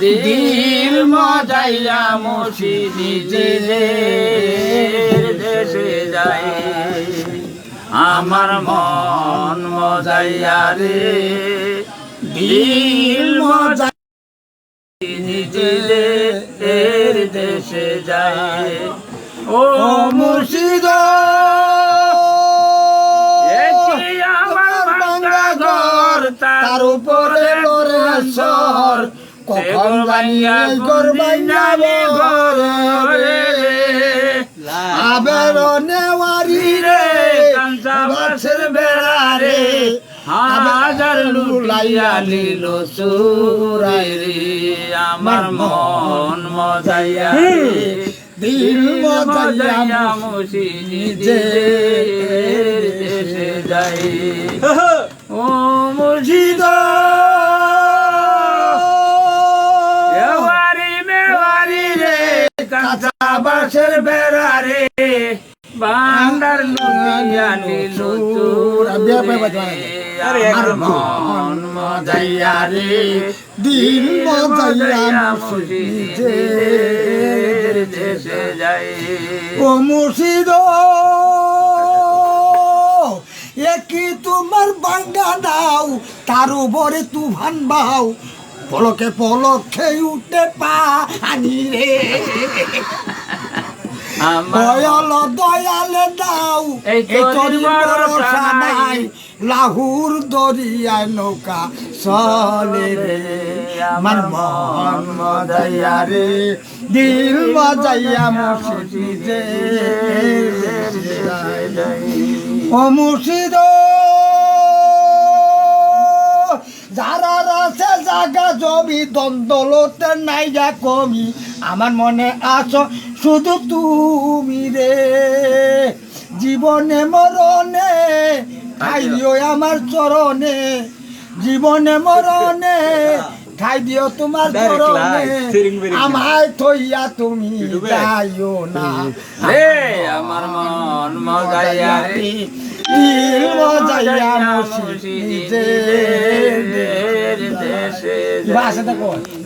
দিল মজাইয়া মুর্শি নিজের দেশে যায় আমার মন মজাইয়া রে দিল মজাই নিজের দেশে যায় ও মুর্শিদ আমার ভাঙা ঘর তার উপরে সর কখন বানিয়ে করবাইনাবে ঘরে আবেরনে ওয়ারি রে কাঞ্চা বাসের বেড়া রে হাজার লুলাইয়া লীল সুরাই রে আমার মন মজাইয়া দিল মজাইয়া মুর্শি নিজের দেশে যায় ও মুর্শিদ বাসের বেড়া রে বান্দার লুকিয়া নীল আমার মন মজাইয়া রে দিল মজাইয়া মুর্শি নিজের দেশে যায় ও মুর্শিদ একই তোমার বাঙ্গা দাও তার উপরে তুফান বাও পলকে পলকে উঠে পানি রে দয়াল দয়ালে দাও এই ভরসা নাই লাহুর দরিয়ায় নৌকা চলে রে আমার মন মজাইয়া রে দিল মজাইয়া মুর্শি ও মুর্শিদ যারা আছে জাগা জমি দ্বন্দ্বলতে নাই যা কমি আমার মনে আছো শুধু তুমি রে জীবনে মরণে ঠাইও আমার চরণে জীবনে মরণে ঠাই দিও তোমার চরণে আমায় থইয়া তুমি যাইও না রে আমার মন মজাইয়া রে দিল মজাইয়া মুর্শি নিজের দেশে যায়।